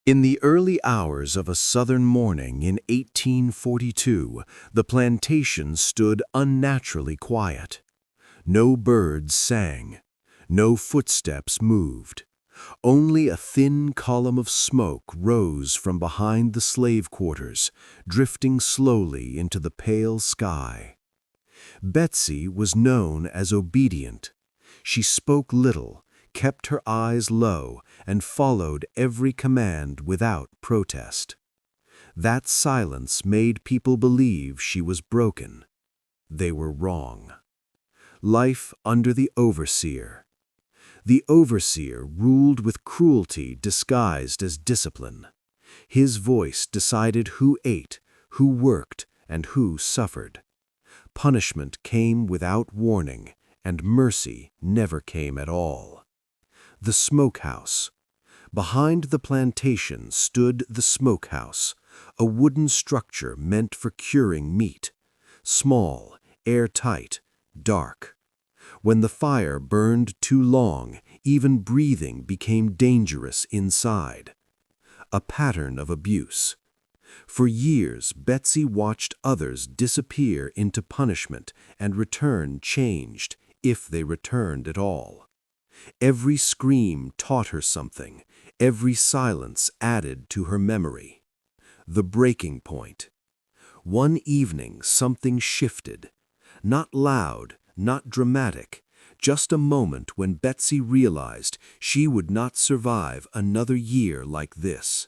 In the early hours of a southern morning in 1842, the plantation stood unnaturally quiet. No birds sang. No footsteps moved. Only a thin column of smoke rose from behind the slave quarters, drifting slowly into the pale sky. Betsy was known as obedient. She spoke little, kept her eyes low, and followed every command without protest. That silence made people believe she was broken. They were wrong. Life under the overseer. The overseer ruled with cruelty disguised as discipline. His voice decided who ate, who worked, and who suffered. Punishment came without warning, and mercy never came at all. The Smokehouse. Behind the plantation stood the Smokehouse, a wooden structure meant for curing meat. Small, airtight, dark. When the fire burned too long, even breathing became dangerous inside. A pattern of abuse. For years, Betsy watched others disappear into punishment and return changed, if they returned at all. Every scream taught her something. Every silence added to her memory. The breaking point. One evening, something shifted. Not loud, not dramatic, just a moment when Betsy realized she would not survive another year like this.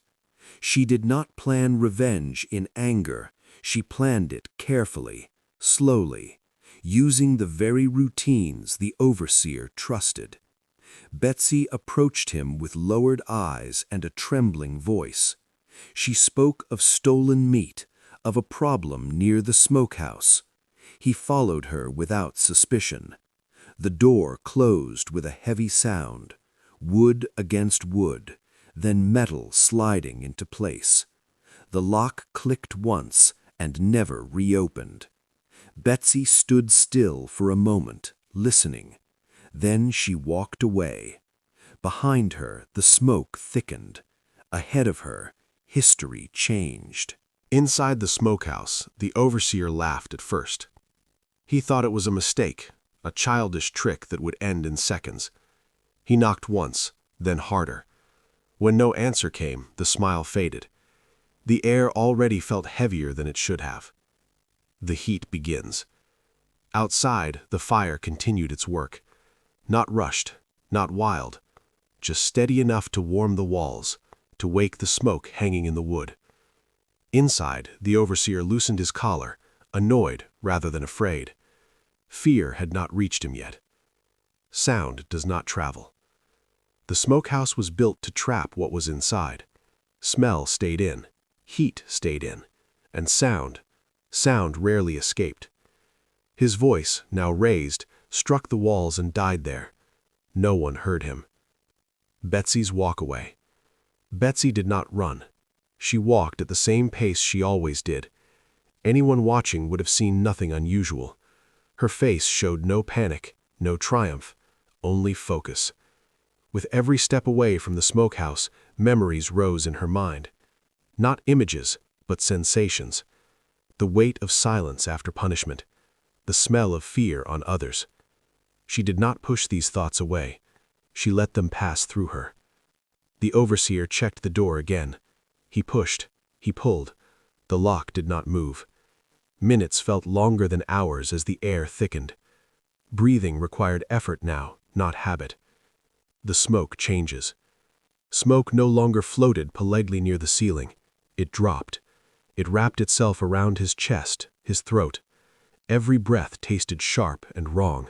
She did not plan revenge in anger. She planned it carefully, slowly, using the very routines the overseer trusted. Betsy approached him with lowered eyes and a trembling voice. She spoke of stolen meat, of a problem near the smokehouse. He followed her without suspicion. The door closed with a heavy sound, wood against wood, then metal sliding into place. The lock clicked once and never reopened. Betsy stood still for a moment, listening. Then she walked away. Behind her, the smoke thickened. Ahead of her, history changed. Inside the smokehouse, the overseer laughed at first. He thought it was a mistake, a childish trick that would end in seconds. He knocked once, then harder. When no answer came, the smile faded. The air already felt heavier than it should have. The heat begins. Outside, the fire continued its work. Not rushed, not wild, just steady enough to warm the walls, to wake the smoke hanging in the wood. Inside, the overseer loosened his collar, annoyed rather than afraid. Fear had not reached him yet. Sound does not travel. The smokehouse was built to trap what was inside. Smell stayed in, heat stayed in, and sound rarely escaped. His voice, now raised, struck the walls and died there. No one heard him. Betsy's walkaway. Betsy did not run. She walked at the same pace she always did. Anyone watching would have seen nothing unusual. Her face showed no panic, no triumph, only focus. With every step away from the smokehouse, memories rose in her mind. Not images, but sensations. The weight of silence after punishment. The smell of fear on others. She did not push these thoughts away. She let them pass through her. The overseer checked the door again. He pushed. He pulled. The lock did not move. Minutes felt longer than hours as the air thickened. Breathing required effort now, not habit. The smoke changes. Smoke no longer floated politely near the ceiling. It dropped. It wrapped itself around his chest, his throat. Every breath tasted sharp and wrong.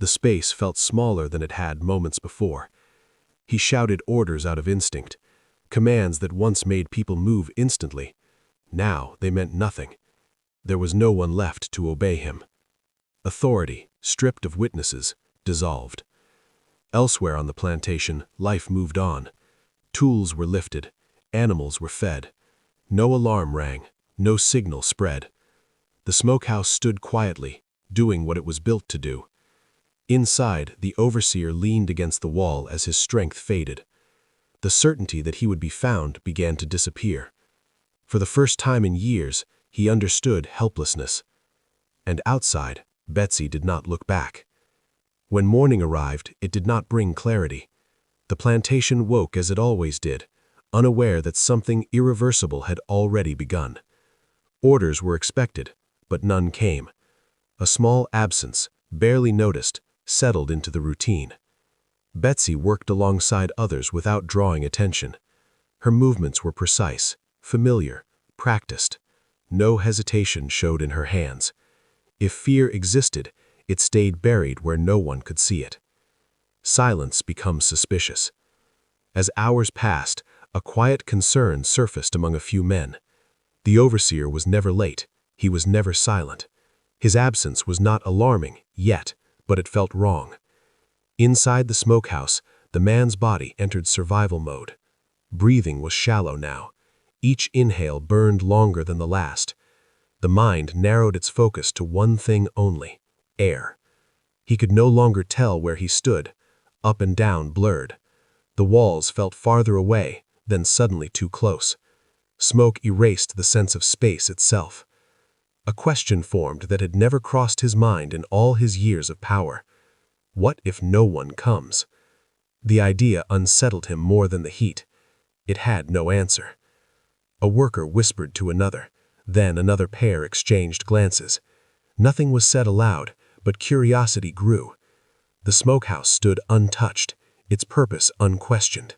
The space felt smaller than it had moments before. He shouted orders out of instinct, commands that once made people move instantly. Now they meant nothing. There was no one left to obey him. Authority, stripped of witnesses, dissolved. Elsewhere on the plantation, life moved on. Tools were lifted. Animals were fed. No alarm rang. No signal spread. The smokehouse stood quietly, doing what it was built to do. Inside, the overseer leaned against the wall as his strength faded. The certainty that he would be found began to disappear. For the first time in years, he understood helplessness. And outside, Betsy did not look back. When morning arrived, it did not bring clarity. The plantation woke as it always did, unaware that something irreversible had already begun. Orders were expected, but none came. A small absence, barely noticed, settled into the routine. Betsy worked alongside others without drawing attention. Her movements were precise, familiar, practiced. No hesitation showed in her hands. If fear existed, it stayed buried where no one could see it. Silence becomes suspicious. As hours passed, a quiet concern surfaced among a few men. The overseer was never late. He was never silent. His absence was not alarming yet, but it felt wrong. Inside the smokehouse, the man's body entered survival mode. Breathing was shallow now. Each inhale burned longer than the last. The mind narrowed its focus to one thing only: air. He could no longer tell where he stood. Up and down blurred. The walls felt farther away, then suddenly too close. Smoke erased the sense of space itself. A question formed that had never crossed his mind in all his years of power. What if no one comes? The idea unsettled him more than the heat. It had no answer. A worker whispered to another. Then another pair exchanged glances. Nothing was said aloud, but curiosity grew. The smokehouse stood untouched, its purpose unquestioned.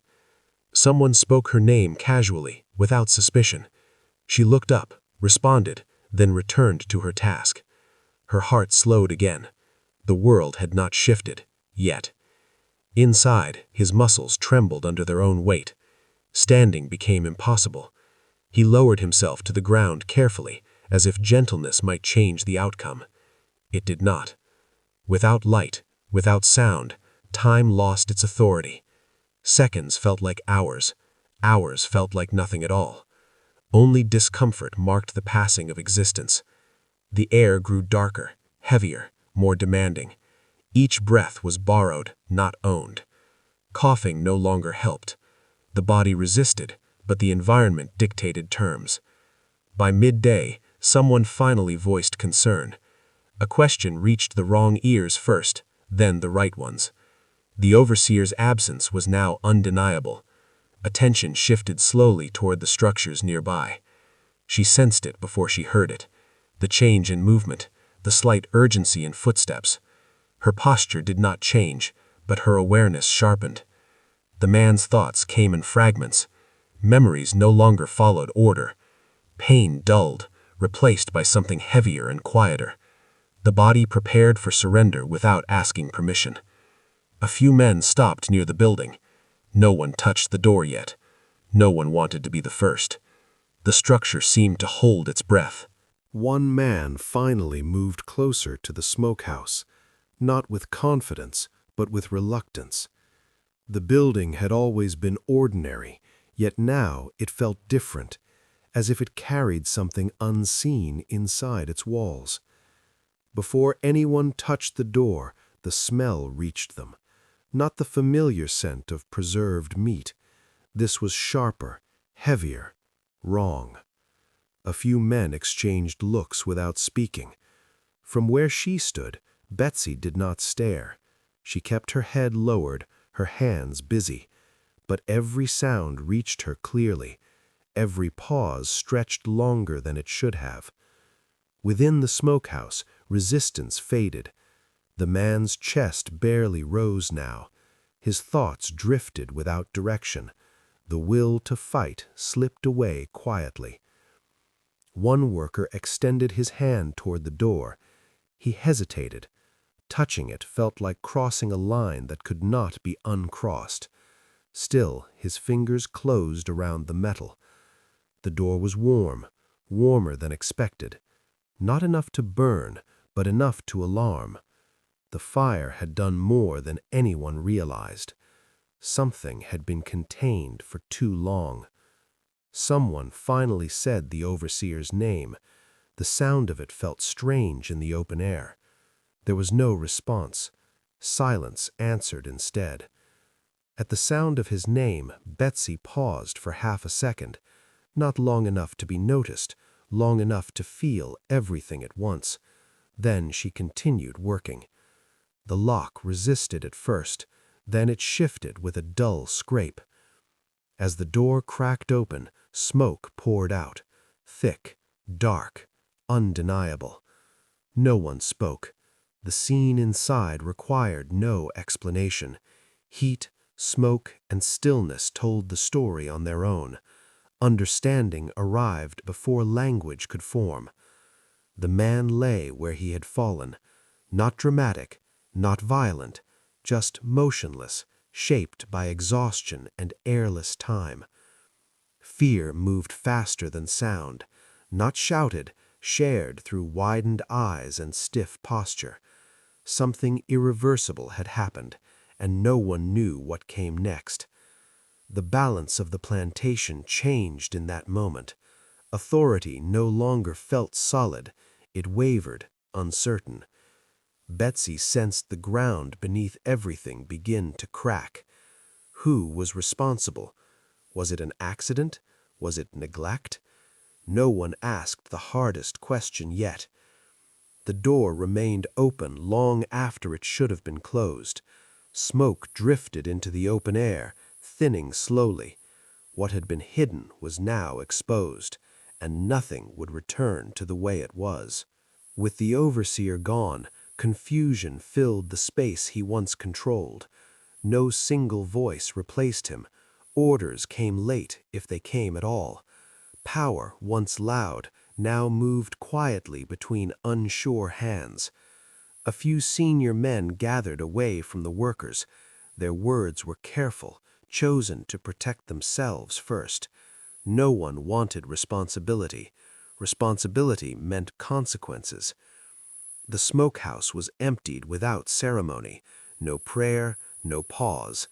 Someone spoke her name casually, without suspicion. She looked up, responded, then returned to her task. Her heart slowed again. The world had not shifted, yet. Inside, his muscles trembled under their own weight. Standing became impossible. He lowered himself to the ground carefully, as if gentleness might change the outcome. It did not. Without light, without sound, time lost its authority. Seconds felt like hours. Hours felt like nothing at all. Only discomfort marked the passing of existence. The air grew darker, heavier, more demanding. Each breath was borrowed, not owned. Coughing no longer helped. The body resisted, but the environment dictated terms. By midday, someone finally voiced concern. A question reached the wrong ears first, then the right ones. The overseer's absence was now undeniable. Attention shifted slowly toward the structures nearby. She sensed it before she heard it. The change in movement, the slight urgency in footsteps. Her posture did not change, but her awareness sharpened. The man's thoughts came in fragments. Memories no longer followed order. Pain dulled, replaced by something heavier and quieter. The body prepared for surrender without asking permission. A few men stopped near the building. No one touched the door yet. No one wanted to be the first. The structure seemed to hold its breath. One man finally moved closer to the smokehouse, not with confidence, but with reluctance. The building had always been ordinary, yet now it felt different, as if it carried something unseen inside its walls. Before anyone touched the door, the smell reached them. Not the familiar scent of preserved meat. This was sharper, heavier, wrong. A few men exchanged looks without speaking. From where she stood, Betsy did not stare. She kept her head lowered, her hands busy. But every sound reached her clearly. Every pause stretched longer than it should have. Within the smokehouse, resistance faded. The man's chest barely rose now. His thoughts drifted without direction. The will to fight slipped away quietly. One worker extended his hand toward the door. He hesitated. Touching it felt like crossing a line that could not be uncrossed. Still, his fingers closed around the metal. The door was warm, warmer than expected. Not enough to burn, but enough to alarm. The fire had done more than anyone realized. Something had been contained for too long. Someone finally said the overseer's name. The sound of it felt strange in the open air. There was no response. Silence answered instead. At the sound of his name, Betsy paused for half a second, not long enough to be noticed, long enough to feel everything at once. Then she continued working. The lock resisted at first, then it shifted with a dull scrape. As the door cracked open, smoke poured out, thick, dark, undeniable. No one spoke. The scene inside required no explanation. Heat, smoke, and stillness told the story on their own. Understanding arrived before language could form. The man lay where he had fallen, not dramatic, not violent, just motionless, shaped by exhaustion and airless time. Fear moved faster than sound, not shouted, shared through widened eyes and stiff posture. Something irreversible had happened, and no one knew what came next. The balance of the plantation changed in that moment. Authority no longer felt solid, it wavered, uncertain. Betsy sensed the ground beneath everything begin to crack. Who was responsible? Was it an accident? Was it neglect? No one asked the hardest question yet. The door remained open long after it should have been closed. Smoke drifted into the open air, thinning slowly. What had been hidden was now exposed, and nothing would return to the way it was. With the overseer gone, confusion filled the space he once controlled. No single voice replaced him. Orders came late, if they came at all. Power, once loud, now moved quietly between unsure hands. A few senior men gathered away from the workers. Their words were careful, chosen to protect themselves first. No one wanted responsibility. Responsibility meant consequences. The smokehouse was emptied without ceremony. No prayer, no pause.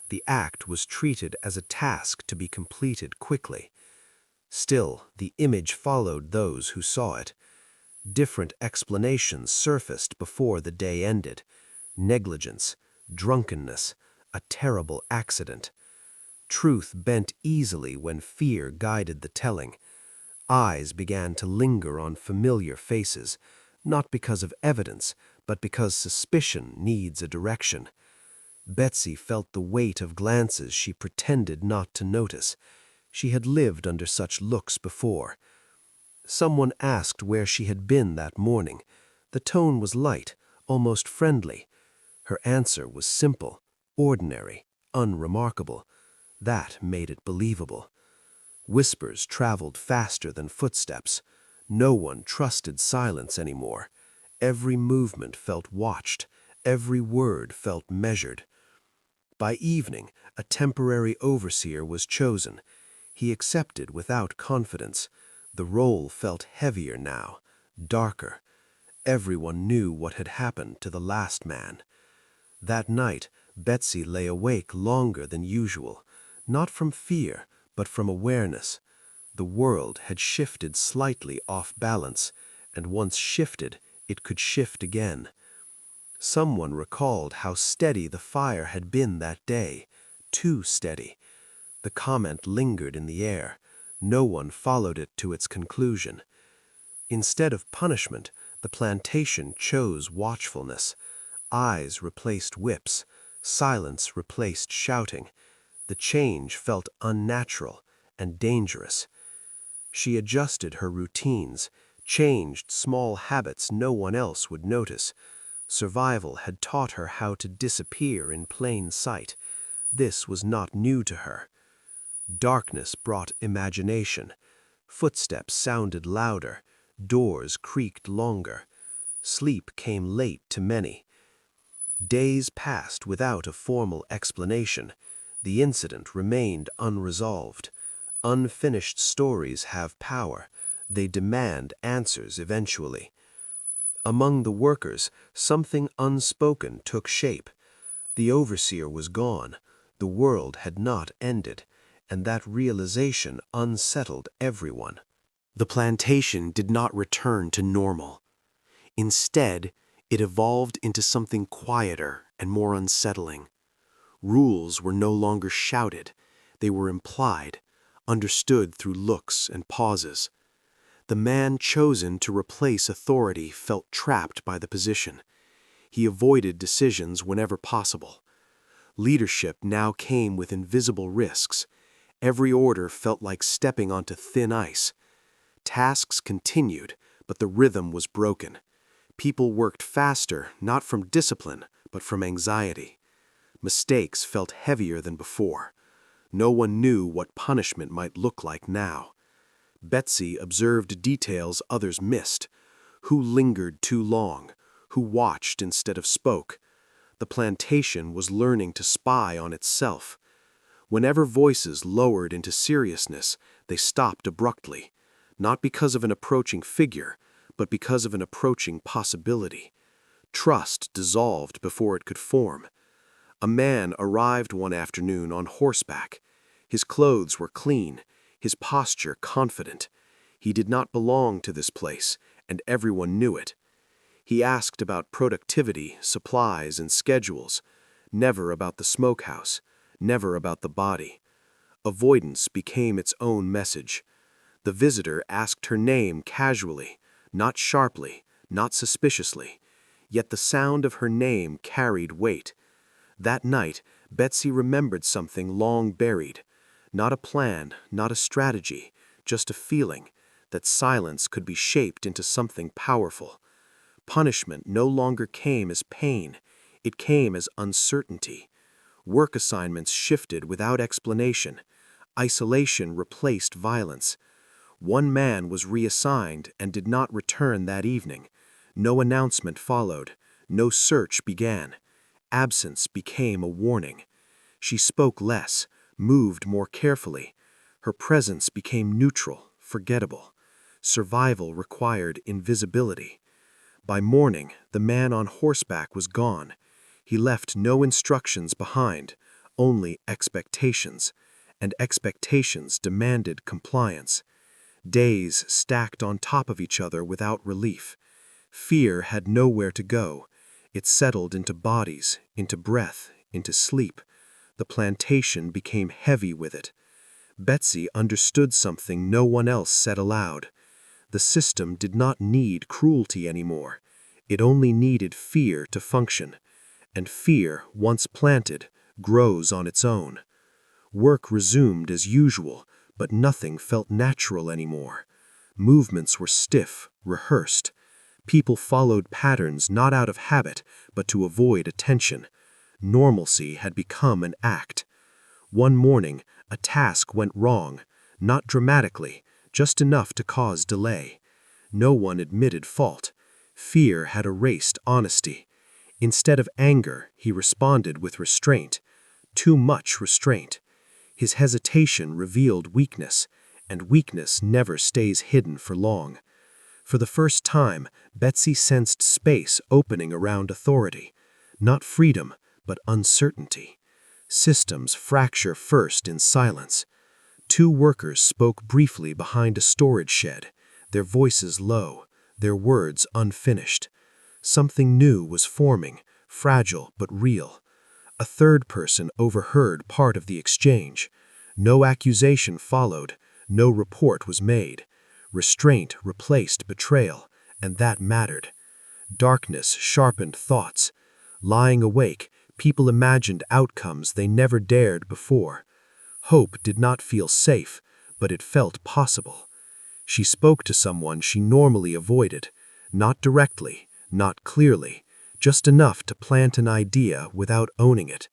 The act was treated as a task to be completed quickly. Still, the image followed those who saw it. Different explanations surfaced before the day ended. Negligence, drunkenness, a terrible accident. Truth bent easily when fear guided the telling. Eyes began to linger on familiar faces, not because of evidence, but because suspicion needs a direction. Betsy felt the weight of glances she pretended not to notice. She had lived under such looks before. Someone asked where she had been that morning. The tone was light, almost friendly. Her answer was simple, ordinary, unremarkable. That made it believable. Whispers traveled faster than footsteps. No one trusted silence anymore. Every movement felt watched. Every word felt measured. By evening, a temporary overseer was chosen. He accepted without confidence. The role felt heavier now, darker. Everyone knew what had happened to the last man. That night, Betsy lay awake longer than usual, not from fear, but from awareness. The world had shifted slightly off balance, and once shifted, it could shift again. Someone recalled how steady the fire had been that day, too steady. The comment lingered in the air. No one followed it to its conclusion. Instead of punishment, the plantation chose watchfulness. Eyes replaced whips. Silence replaced shouting. The change felt unnatural and dangerous. She adjusted her routines, changed small habits no one else would notice. Survival had taught her how to disappear in plain sight. This was not new to her. Darkness brought imagination. Footsteps sounded louder. Doors creaked longer. Sleep came late to many. Days passed without a formal explanation. The incident remained unresolved. Unfinished stories have power. They demand answers eventually. Among the workers, something unspoken took shape. The overseer was gone. The world had not ended, and that realization unsettled everyone. The plantation did not return to normal. Instead, it evolved into something quieter and more unsettling. Rules were no longer shouted. They were implied, understood through looks and pauses. The man chosen to replace authority felt trapped by the position. He avoided decisions whenever possible. Leadership now came with invisible risks. Every order felt like stepping onto thin ice. Tasks continued, but the rhythm was broken. People worked faster, not from discipline, but from anxiety. Mistakes felt heavier than before. No one knew what punishment might look like now. Betsy observed details others missed. Who lingered too long? Who watched instead of spoke? The plantation was learning to spy on itself. Whenever voices lowered into seriousness, they stopped abruptly, not because of an approaching figure, but because of an approaching possibility. Trust dissolved before it could form. A man arrived one afternoon on horseback. His clothes were clean, his posture confident. He did not belong to this place, and everyone knew it. He asked about productivity, supplies, and schedules, never about the smokehouse, never about the body. Avoidance became its own message. The visitor asked her name casually, not sharply, not suspiciously, yet the sound of her name carried weight. That night, Betsy remembered something long buried. Not a plan, not a strategy, just a feeling that silence could be shaped into something powerful. Punishment no longer came as pain, it came as uncertainty. Work assignments shifted without explanation. Isolation replaced violence. One man was reassigned and did not return that evening. No announcement followed. No search began. Absence became a warning. She spoke less, moved more carefully. Her presence became neutral, forgettable. Survival required invisibility. By morning, the man on horseback was gone. He left no instructions behind, only expectations, and expectations demanded compliance. Days stacked on top of each other without relief. Fear had nowhere to go. It settled into bodies, into breath, into sleep. The plantation became heavy with it. Betsy understood something no one else said aloud. The system did not need cruelty anymore. It only needed fear to function. And fear, once planted, grows on its own. Work resumed as usual, but nothing felt natural anymore. Movements were stiff, rehearsed. People followed patterns not out of habit, but to avoid attention. Normalcy had become an act. One morning, a task went wrong, not dramatically, just enough to cause delay. No one admitted fault. Fear had erased honesty. Instead of anger, he responded with restraint. Too much restraint. His hesitation revealed weakness, and weakness never stays hidden for long. For the first time, Betsy sensed space opening around authority. Not freedom, but uncertainty. Systems fracture first in silence. Two workers spoke briefly behind a storage shed, their voices low, their words unfinished. Something new was forming, fragile but real. A third person overheard part of the exchange. No accusation followed, no report was made. Restraint replaced betrayal, and that mattered. Darkness sharpened thoughts. Lying awake, people imagined outcomes they never dared before. Hope did not feel safe, but it felt possible. She spoke to someone she normally avoided, not directly, not clearly, just enough to plant an idea without owning it.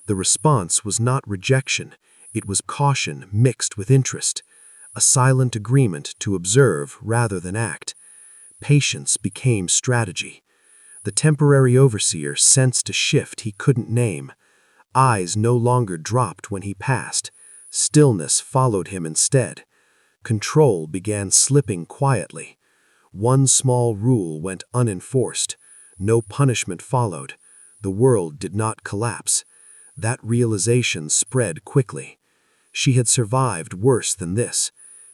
The response was not rejection, it was caution mixed with interest, a silent agreement to observe rather than act. Patience became strategy. The temporary overseer sensed a shift he couldn't name. Eyes no longer dropped when he passed. Stillness followed him instead. Control began slipping quietly. One small rule went unenforced. No punishment followed. The world did not collapse. That realization spread quickly. She had survived worse than this.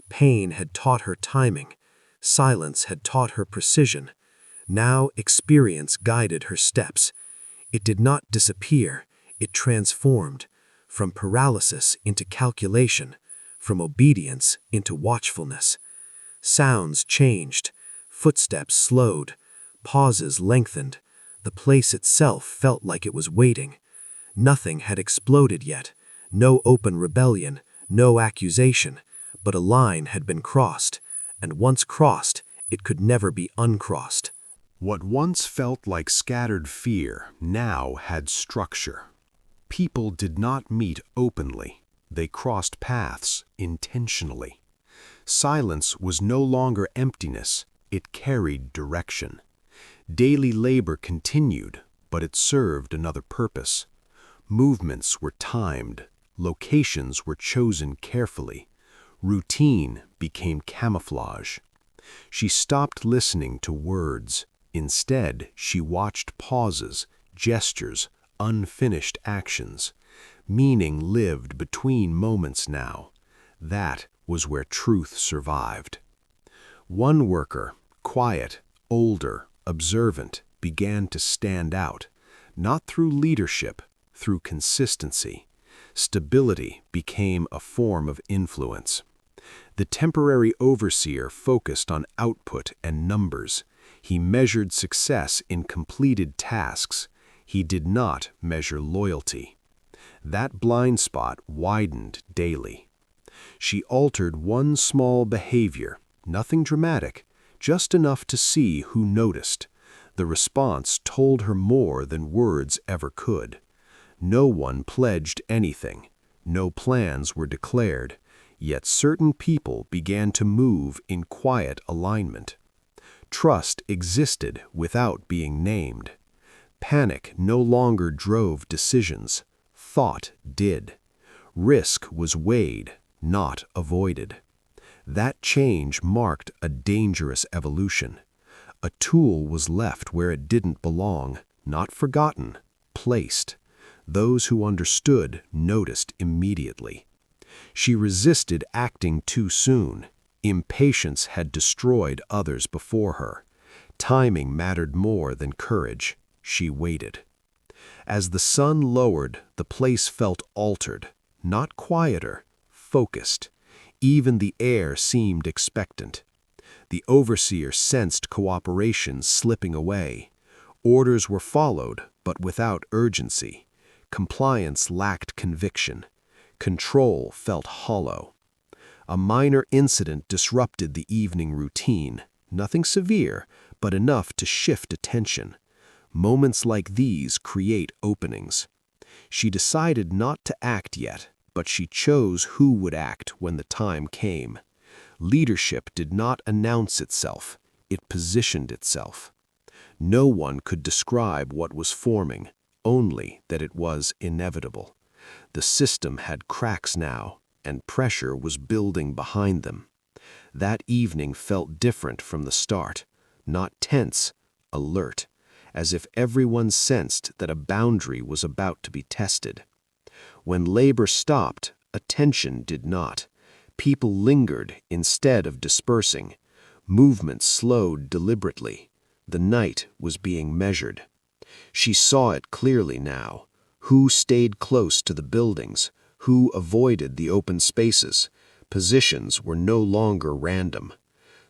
Pain had taught her timing. Silence had taught her precision. Now experience guided her steps. It did not disappear. It transformed from paralysis into calculation, from obedience into watchfulness. Sounds changed, footsteps slowed, pauses lengthened. The place itself felt like it was waiting. Nothing had exploded yet, no open rebellion, no accusation, but a line had been crossed, and once crossed, it could never be uncrossed. What once felt like scattered fear now had structure. People did not meet openly. They crossed paths intentionally. Silence was no longer emptiness. It carried direction. Daily labor continued, but it served another purpose. Movements were timed. Locations were chosen carefully. Routine became camouflage. She stopped listening to words. Instead, she watched pauses, gestures, unfinished actions. Meaning lived between moments now. That was where truth survived. One worker, quiet, older, observant, began to stand out, not through leadership, through consistency. Stability became a form of influence. The temporary overseer focused on output and numbers. He measured success in completed tasks. He did not measure loyalty. That blind spot widened daily. She altered one small behavior, nothing dramatic, just enough to see who noticed. The response told her more than words ever could. No one pledged anything. No plans were declared. Yet certain people began to move in quiet alignment. Trust existed without being named. Panic no longer drove decisions. Thought did. Risk was weighed, not avoided. That change marked a dangerous evolution. A tool was left where it didn't belong, not forgotten, placed. Those who understood noticed immediately. She resisted acting too soon. Impatience had destroyed others before her. Timing mattered more than courage. She waited. As the sun lowered, the place felt altered, not quieter, focused. Even the air seemed expectant. The overseer sensed cooperation slipping away. Orders were followed, but without urgency. Compliance lacked conviction. Control felt hollow. A minor incident disrupted the evening routine. Nothing severe, but enough to shift attention. Moments like these create openings. She decided not to act yet, but she chose who would act when the time came. Leadership did not announce itself. It positioned itself. No one could describe what was forming, only that it was inevitable. The system had cracks now, and pressure was building behind them. That evening felt different from the start, not tense, alert, as if everyone sensed that a boundary was about to be tested. When labor stopped, attention did not. People lingered instead of dispersing. Movement slowed deliberately. The night was being measured. She saw it clearly now. Who stayed close to the buildings? Who avoided the open spaces? Positions were no longer random.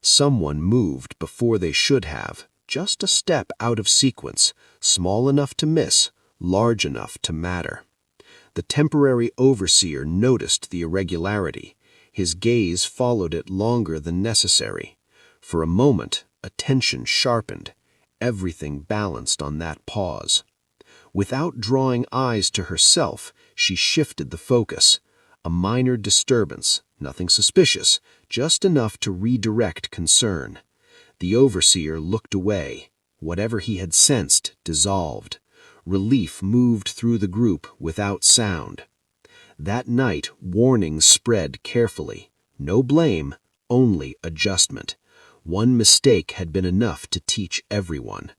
Someone moved before they should have, just a step out of sequence, small enough to miss, large enough to matter. The temporary overseer noticed the irregularity. His gaze followed it longer than necessary. For a moment, attention sharpened. Everything balanced on that pause. Without drawing eyes to herself, she shifted the focus. A minor disturbance, nothing suspicious, just enough to redirect concern. The overseer looked away. Whatever he had sensed dissolved. Relief moved through the group without sound. That night, warnings spread carefully. No blame, only adjustment. One mistake had been enough to teach everyone.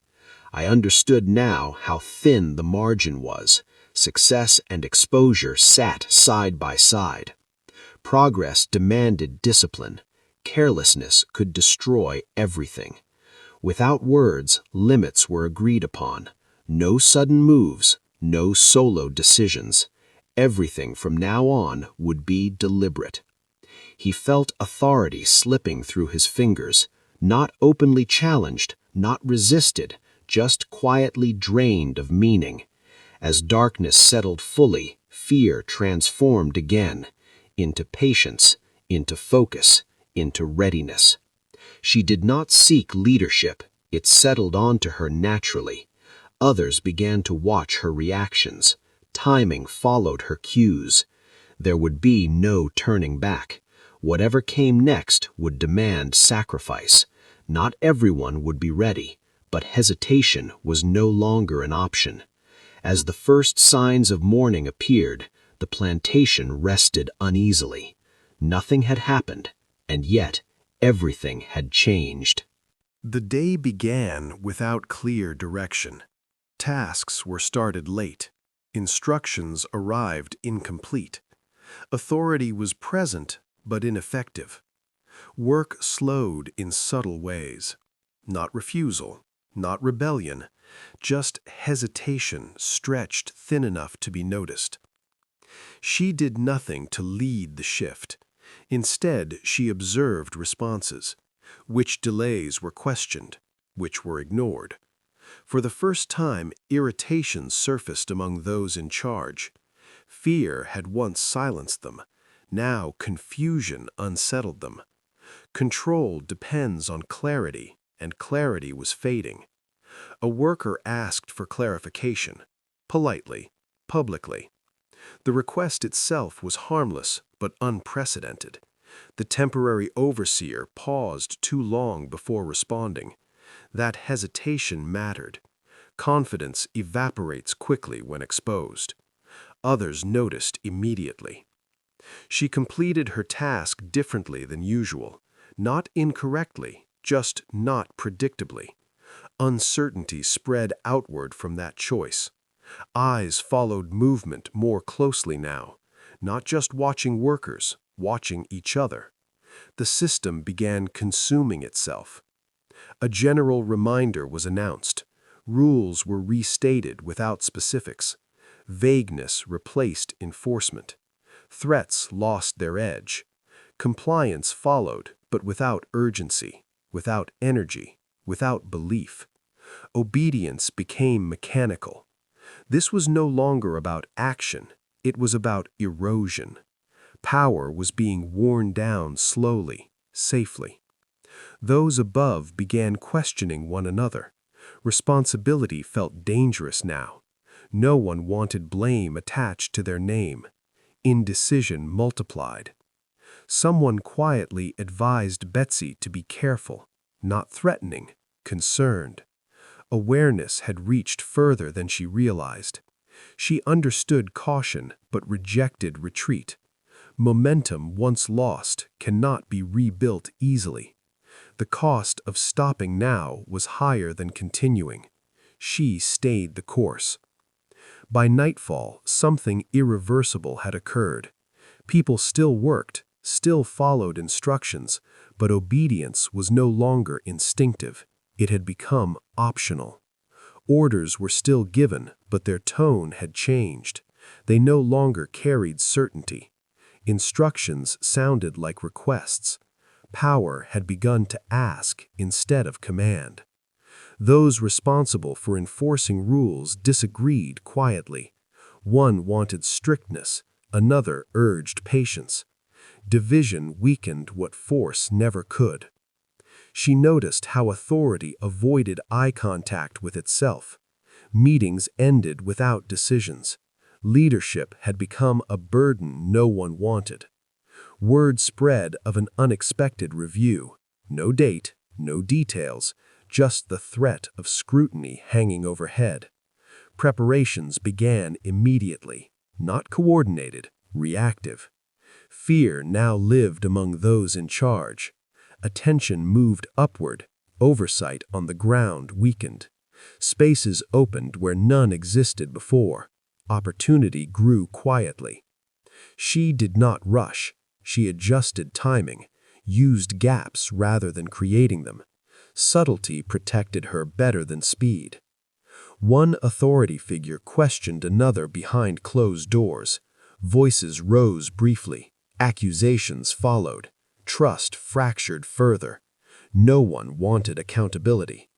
I understood now how thin the margin was. Success and exposure sat side by side. Progress demanded discipline. Carelessness could destroy everything. Without words, limits were agreed upon. No sudden moves, no solo decisions. Everything from now on would be deliberate. He felt authority slipping through his fingers, not openly challenged, not resisted, just quietly drained of meaning. As darkness settled fully, fear transformed again, into patience, into focus, into readiness. She did not seek leadership, it settled onto her naturally. Others began to watch her reactions. Timing followed her cues. There would be no turning back. Whatever came next would demand sacrifice. Not everyone would be ready, but hesitation was no longer an option. As the first signs of morning appeared, the plantation rested uneasily. Nothing had happened, and yet everything had changed. The day began without clear direction. Tasks were started late. Instructions arrived incomplete. Authority was present, but ineffective. Work slowed in subtle ways. Not refusal, not rebellion, just hesitation stretched thin enough to be noticed. She did nothing to lead the shift. Instead, she observed responses. Which delays were questioned, which were ignored. For the first time, irritation surfaced among those in charge. Fear had once silenced them. Now confusion unsettled them. Control depends on clarity, and clarity was fading. A worker asked for clarification, politely, publicly. The request itself was harmless but unprecedented. The temporary overseer paused too long before responding. That hesitation mattered. Confidence evaporates quickly when exposed. Others noticed immediately. She completed her task differently than usual, not incorrectly, just not predictably. Uncertainty spread outward from that choice. Eyes followed movement more closely now, not just watching workers, watching each other. The system began consuming itself. A general reminder was announced. Rules were restated without specifics. Vagueness replaced enforcement. Threats lost their edge. Compliance followed, but without urgency, without energy, without belief. Obedience became mechanical. This was no longer about action, it was about erosion. Power was being worn down slowly, safely. Those above began questioning one another. Responsibility felt dangerous now. No one wanted blame attached to their name. Indecision multiplied. Someone quietly advised Betsy to be careful, not threatening, concerned. Awareness had reached further than she realized. She understood caution but rejected retreat. Momentum once lost cannot be rebuilt easily. The cost of stopping now was higher than continuing. She stayed the course. By nightfall, something irreversible had occurred. People still worked, still followed instructions, but obedience was no longer instinctive. It had become optional. Orders were still given, but their tone had changed. They no longer carried certainty. Instructions sounded like requests. Power had begun to ask instead of command. Those responsible for enforcing rules disagreed quietly. One wanted strictness, another urged patience. Division weakened what force never could. She noticed how authority avoided eye contact with itself. Meetings ended without decisions. Leadership had become a burden no one wanted. Word spread of an unexpected review. No date, no details, just the threat of scrutiny hanging overhead. Preparations began immediately, not coordinated, reactive. Fear now lived among those in charge. Attention moved upward, oversight on the ground weakened. Spaces opened where none existed before. Opportunity grew quietly. She did not rush. She adjusted timing, used gaps rather than creating them. Subtlety protected her better than speed. One authority figure questioned another behind closed doors. Voices rose briefly. Accusations followed. Trust fractured further. No one wanted accountability.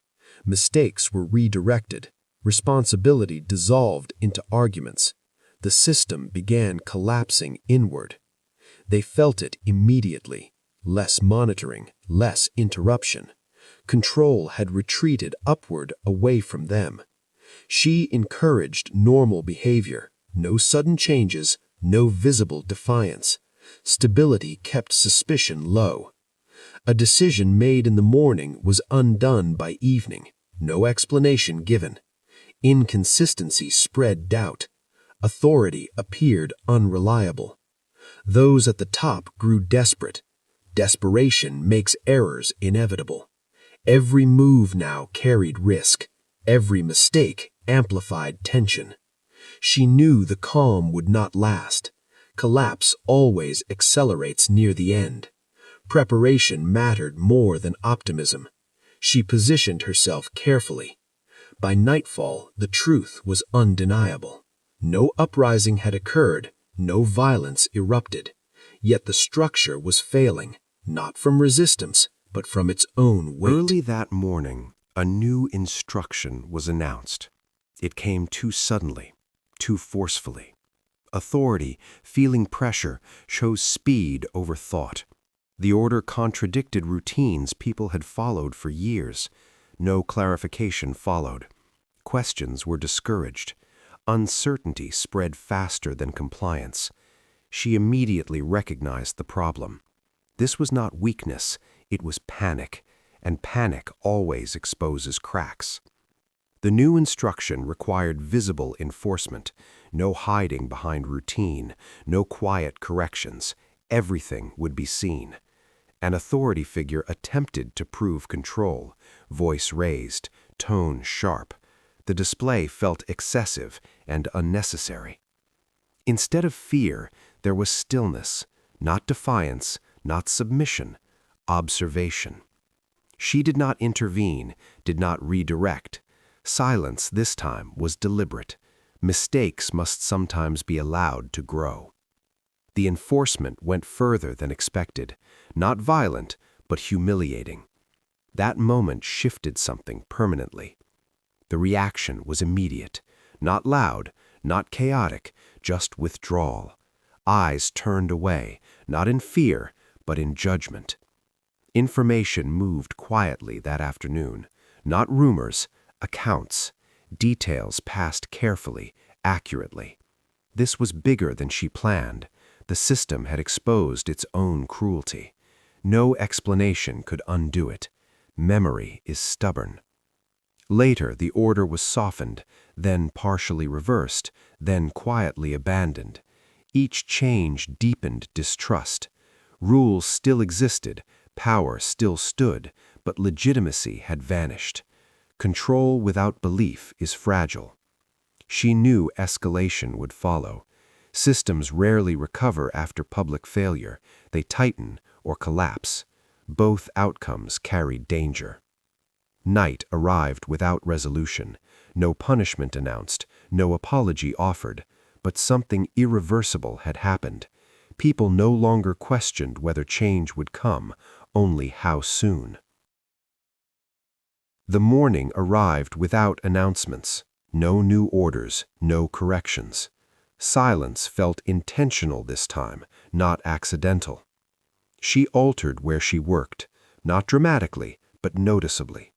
Mistakes were redirected. Responsibility dissolved into arguments. The system began collapsing inward. They felt it immediately. Less monitoring, less interruption. Control had retreated upward away from them. She encouraged normal behavior. No sudden changes, no visible defiance. Stability kept suspicion low. A decision made in the morning was undone by evening. No explanation given. Inconsistency spread doubt. Authority appeared unreliable. Those at the top grew desperate. Desperation makes errors inevitable. Every move now carried risk. Every mistake amplified tension. She knew the calm would not last. Collapse always accelerates near the end. Preparation mattered more than optimism. She positioned herself carefully. By nightfall, the truth was undeniable. No uprising had occurred, no violence erupted. Yet the structure was failing, not from resistance, but from its own weight. Early that morning, a new instruction was announced. It came too suddenly, too forcefully. Authority, feeling pressure, chose speed over thought. The order contradicted routines people had followed for years. No clarification followed. Questions were discouraged. Uncertainty spread faster than compliance. She immediately recognized the problem. This was not weakness, it was panic, and panic always exposes cracks. The new instruction required visible enforcement, no hiding behind routine, no quiet corrections. Everything would be seen. An authority figure attempted to prove control, voice raised, tone sharp. The display felt excessive and unnecessary. Instead of fear, there was stillness, not defiance, not submission, observation. She did not intervene, did not redirect. Silence this time was deliberate. Mistakes must sometimes be allowed to grow. The enforcement went further than expected, not violent, but humiliating. That moment shifted something permanently. The reaction was immediate, not loud, not chaotic, just withdrawal. Eyes turned away, not in fear, but in judgment. Information moved quietly that afternoon, not rumors, accounts. Details passed carefully, accurately. This was bigger than she planned. The system had exposed its own cruelty. No explanation could undo it. Memory is stubborn. Later, the order was softened, then partially reversed, then quietly abandoned. Each change deepened distrust. Rules still existed, power still stood, but legitimacy had vanished. Control without belief is fragile. She knew escalation would follow. Systems rarely recover after public failure. They tighten or collapse. Both outcomes carried danger. Night arrived without resolution. No punishment announced, no apology offered. But something irreversible had happened. People no longer questioned whether change would come, only how soon. The morning arrived without announcements. No new orders, no corrections. Silence felt intentional this time, not accidental. She altered where she worked, not dramatically, but noticeably.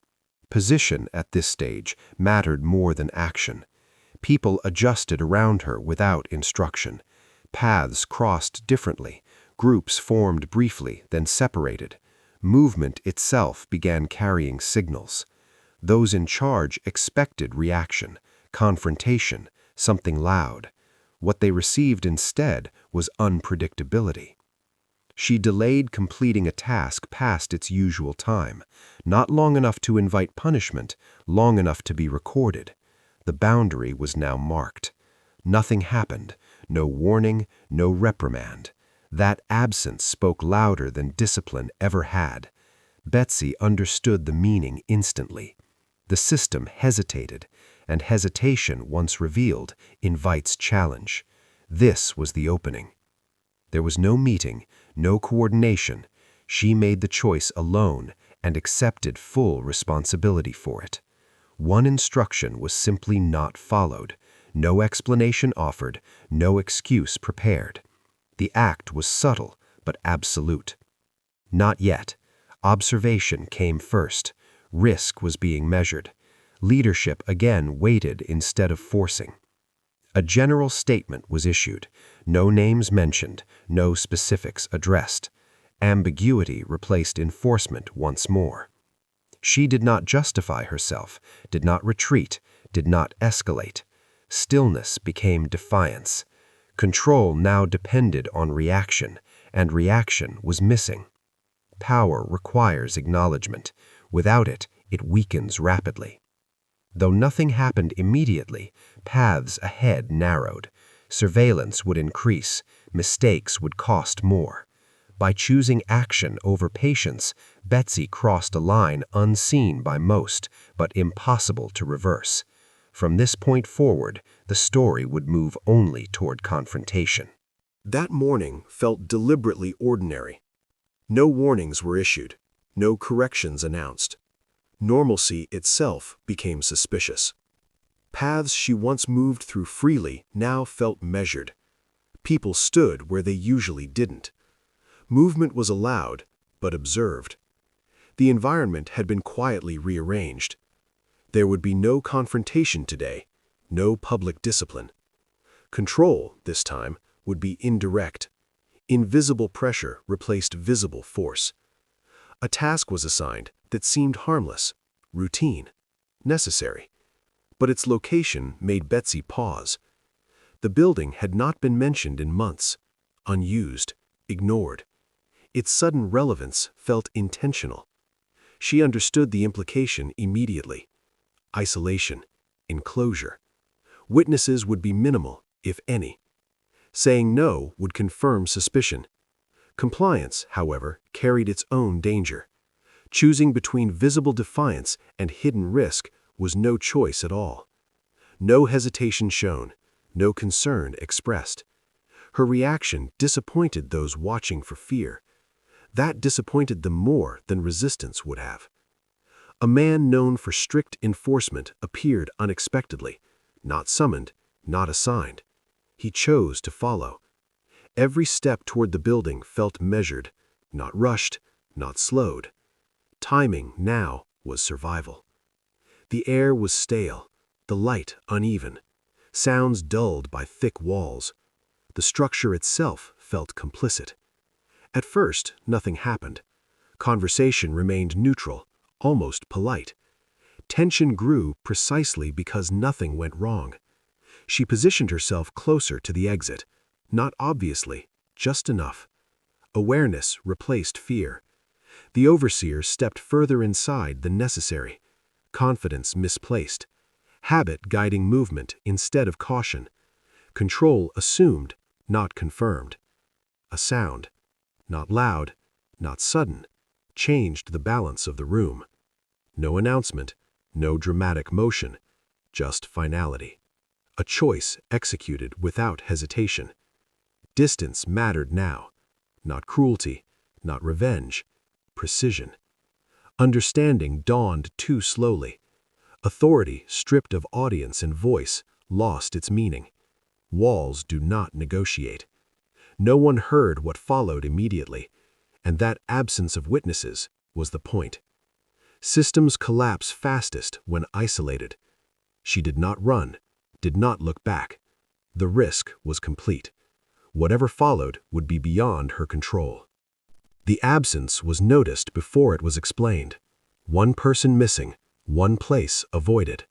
Position at this stage mattered more than action. People adjusted around her without instruction. Paths crossed differently. Groups formed briefly, then separated. Movement itself began carrying signals. Those in charge expected reaction, confrontation, something loud. What they received instead was unpredictability. She delayed completing a task past its usual time, not long enough to invite punishment, long enough to be recorded. The boundary was now marked. Nothing happened, no warning, no reprimand. That absence spoke louder than discipline ever had. Betsy understood the meaning instantly. The system hesitated, and hesitation, once revealed, invites challenge. This was the opening. There was no meeting, no coordination. She made the choice alone and accepted full responsibility for it. One instruction was simply not followed, no explanation offered, no excuse prepared. The act was subtle but absolute. Not yet. Observation came first. Risk was being measured. Leadership again waited instead of forcing. A general statement was issued, no names mentioned, no specifics addressed. Ambiguity replaced enforcement once more. She did not justify herself, did not retreat, did not escalate. Stillness became defiance. Control now depended on reaction, and reaction was missing. Power requires acknowledgement. Without it, it weakens rapidly. Though nothing happened immediately, paths ahead narrowed. Surveillance would increase, mistakes would cost more. By choosing action over patience, Betsy crossed a line unseen by most, but impossible to reverse. From this point forward, the story would move only toward confrontation. That morning felt deliberately ordinary. No warnings were issued, no corrections announced. Normalcy itself became suspicious. Paths she once moved through freely now felt measured. People stood where they usually didn't. Movement was allowed, but observed. The environment had been quietly rearranged. There would be no confrontation today, no public discipline. Control, this time, would be indirect. Invisible pressure replaced visible force. A task was assigned that seemed harmless, routine, necessary. But its location made Betsy pause. The building had not been mentioned in months, unused, ignored. Its sudden relevance felt intentional. She understood the implication immediately. Isolation, enclosure. Witnesses would be minimal, if any. Saying no would confirm suspicion. Compliance, however, carried its own danger. Choosing between visible defiance and hidden risk was no choice at all. No hesitation shown, no concern expressed. Her reaction disappointed those watching for fear. That disappointed them more than resistance would have. A man known for strict enforcement appeared unexpectedly, not summoned, not assigned. He chose to follow. Every step toward the building felt measured, not rushed, not slowed. Timing now was survival. The air was stale, the light uneven, sounds dulled by thick walls. The structure itself felt complicit. At first, nothing happened. Conversation remained neutral, almost polite. Tension grew precisely because nothing went wrong. She positioned herself closer to the exit, not obviously, just enough. Awareness replaced fear. The overseer stepped further inside than necessary. Confidence misplaced. Habit guiding movement instead of caution. Control assumed, not confirmed. A sound, not loud, not sudden, changed the balance of the room. No announcement, no dramatic motion, just finality. A choice executed without hesitation. Distance mattered now. Not cruelty, not revenge. Precision. Understanding dawned too slowly. Authority, stripped of audience and voice, lost its meaning. Walls do not negotiate. No one heard what followed immediately, and that absence of witnesses was the point. Systems collapse fastest when isolated. She did not run, did not look back. The risk was complete. Whatever followed would be beyond her control. The absence was noticed before it was explained. One person missing, one place avoided.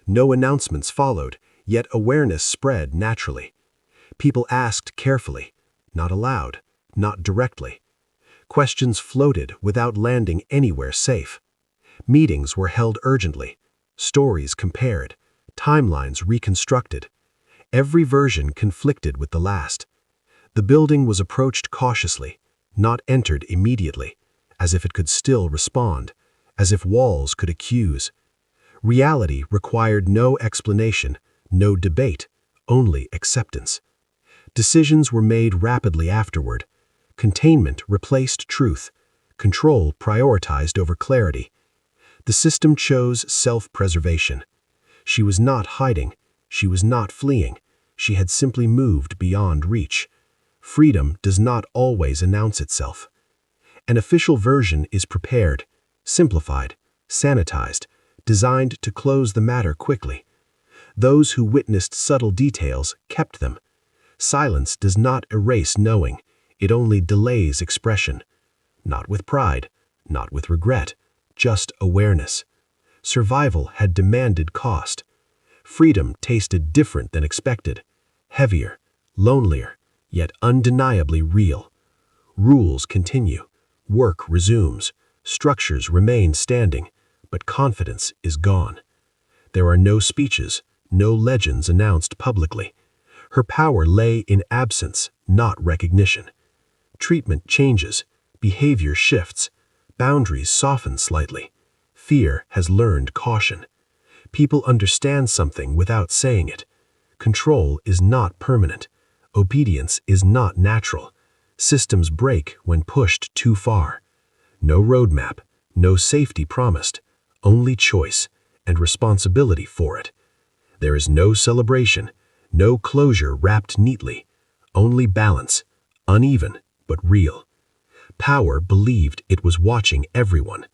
No announcements followed, yet awareness spread naturally. People asked carefully, not aloud, not directly. Questions floated without landing anywhere safe. Meetings were held urgently, stories compared, timelines reconstructed. Every version conflicted with the last. The building was approached cautiously, not entered immediately, as if it could still respond, as if walls could accuse. Reality required no explanation, no debate, only acceptance. Decisions were made rapidly afterward. Containment replaced truth. Control prioritized over clarity. The system chose self-preservation. She was not hiding. She was not fleeing. She had simply moved beyond reach. Freedom does not always announce itself. An official version is prepared, simplified, sanitized, designed to close the matter quickly. Those who witnessed subtle details kept them. Silence does not erase knowing, it only delays expression. Not with pride, not with regret, just awareness. Survival had demanded cost. Freedom tasted different than expected, heavier, lonelier, yet undeniably real. Rules continue, work resumes, structures remain standing, but confidence is gone. There are no speeches, no legends announced publicly. Her power lay in absence, not recognition. Treatment changes, behavior shifts, boundaries soften slightly. Fear has learned caution. People understand something without saying it. Control is not permanent. Obedience is not natural. Systems break when pushed too far. No roadmap, no safety promised, only choice and responsibility for it. There is no celebration, no closure wrapped neatly, only balance, uneven but real. Power believed it was watching everyone.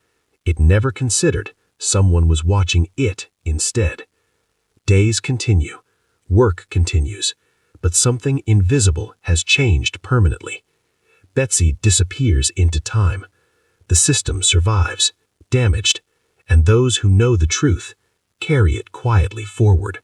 It never considered someone was watching it instead. Days continue, work continues, but something invisible has changed permanently. Betsy disappears into time. The system survives, damaged, and those who know the truth carry it quietly forward.